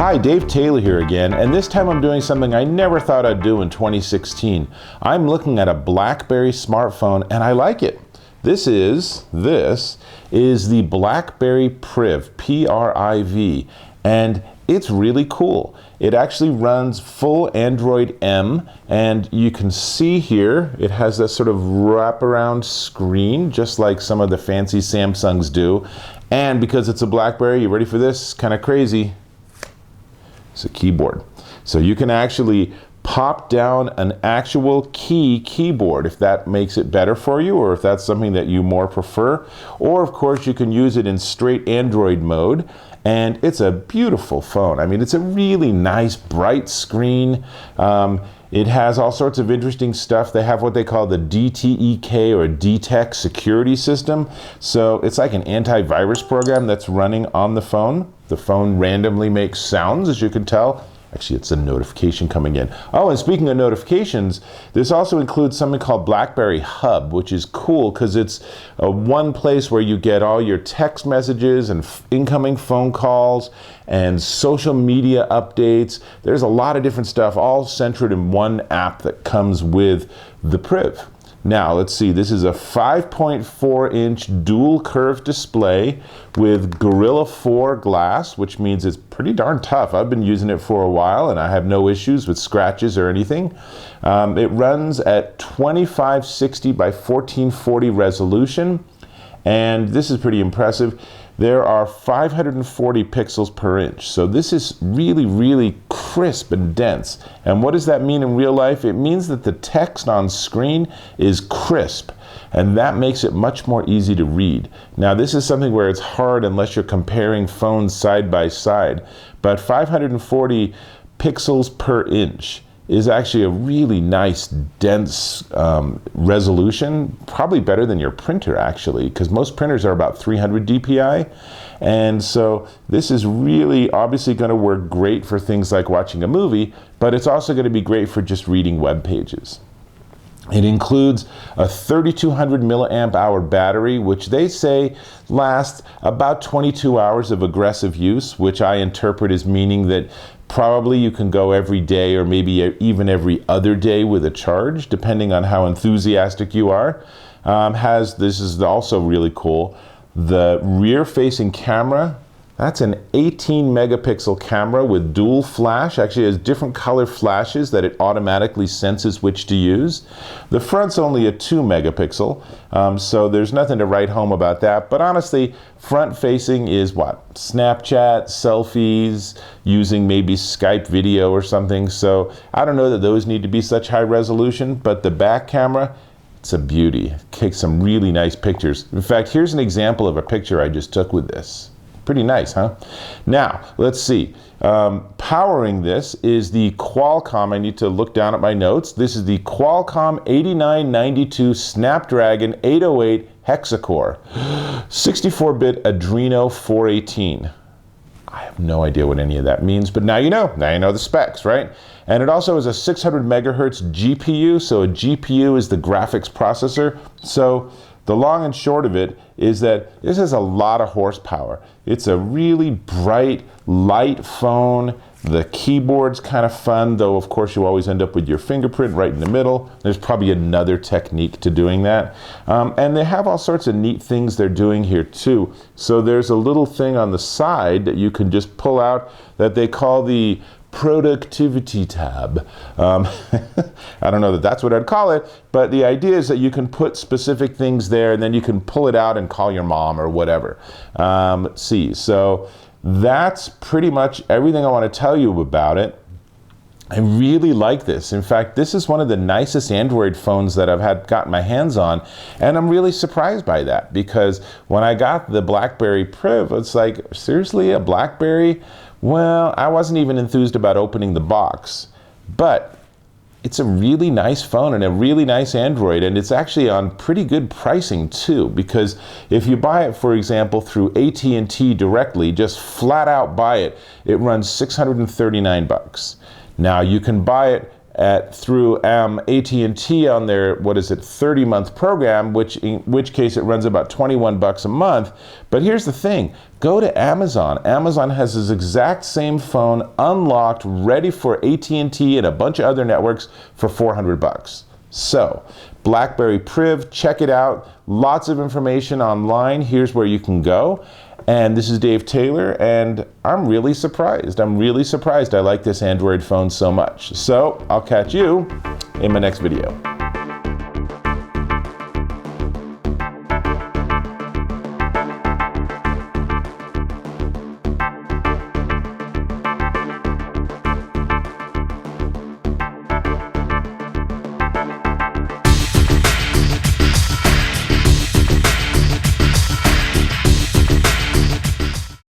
Hi, Dave Taylor here again, and this time I'm doing something I never thought I'd do in 2016. I'm looking at a BlackBerry smartphone and I like it. This is the BlackBerry Priv, P-R-I-V, and it's really cool. It actually runs full Android M, and you can see here it has this sort of wraparound screen, just like some of the fancy Samsungs do. And because it's a BlackBerry, you ready for this? Kind of crazy. It's a keyboard. So you can actually pop down an actual keyboard if that makes it better for you, or if that's something that you more prefer. Or of course you can use it in straight Android mode, and it's a beautiful phone. I mean, it's a really nice bright screen. It has all sorts of interesting stuff. They have what they call the DTEK or DTEK security system. So it's like an antivirus program that's running on the phone. The phone randomly makes sounds, as you can tell. Actually, it's a notification coming in. Oh, and speaking of notifications, this also includes something called BlackBerry Hub, which is cool because it's one place where you get all your text messages and incoming phone calls and social media updates. There's a lot of different stuff all centered in one app that comes with the Priv. Now, let's see, this is a 5.4-inch dual curved display with Gorilla 4 glass, which means it's pretty darn tough. I've been using it for a while and I have no issues with scratches or anything. It runs at 2560 by 1440 resolution, and this is pretty impressive. There are 540 pixels per inch. So this is really, really crisp and dense. And what does that mean in real life? It means that the text on screen is crisp, and that makes it much more easy to read. Now, this is something where it's hard unless you're comparing phones side by side, but 540 pixels per inch is actually a really nice, dense resolution, probably better than your printer actually, because most printers are about 300 dpi. And so this is really obviously going to work great for things like watching a movie, but it's also going to be great for just reading web pages. It includes a 3200 milliamp hour battery, which they say lasts about 22 hours of aggressive use, which I interpret as meaning that probably you can go every day or maybe even every other day with a charge, depending on how enthusiastic you are. This is also really cool, the rear-facing camera. That's an 18 megapixel camera with dual flash. Actually, it has different color flashes that it automatically senses which to use. The front's only a 2 megapixel, so there's nothing to write home about that. But honestly, front facing is what? Snapchat, selfies, using maybe Skype video or something. So I don't know that those need to be such high resolution, but the back camera, it's a beauty. It takes some really nice pictures. In fact, here's an example of a picture I just took with this. Pretty nice, huh? Now, let's see. Powering this is the Qualcomm, I need to look down at my notes. This is the Qualcomm 8992 Snapdragon 808 Hexacore, 64-bit Adreno 418. I have no idea what any of that means, but now you know. Now you know the specs, right? And it also has a 600 megahertz GPU, so a GPU is the graphics processor. So the long and short of it is that this has a lot of horsepower. It's a really bright, light phone. The keyboard's kind of fun, though of course you always end up with your fingerprint right in the middle. There's probably another technique to doing that. And they have all sorts of neat things they're doing here too. So there's a little thing on the side that you can just pull out that they call the productivity tab. I don't know that that's what I'd call it, but the idea is that you can put specific things there and then you can pull it out and call your mom or whatever. Let's see, so that's pretty much everything I want to tell you about it. I really like this. In fact, this is one of the nicest Android phones that I've gotten my hands on, and I'm really surprised by that, because when I got the BlackBerry Priv, it's like, seriously, a BlackBerry? Well, I wasn't even enthused about opening the box, but it's a really nice phone and a really nice Android, and it's actually on pretty good pricing too, because if you buy it, for example, through AT&T directly, just flat out buy it, it runs $639. Now you can buy it through AT&T on their, 30-month program, in which case it runs about 21 bucks a month. But here's the thing, go to Amazon. Amazon has this exact same phone unlocked, ready for AT&T and a bunch of other networks for 400 bucks. So, BlackBerry Priv, check it out. Lots of information online. Here's where you can go. And this is Dave Taylor, and I'm really surprised. I like this Android phone so much. So, I'll catch you in my next video.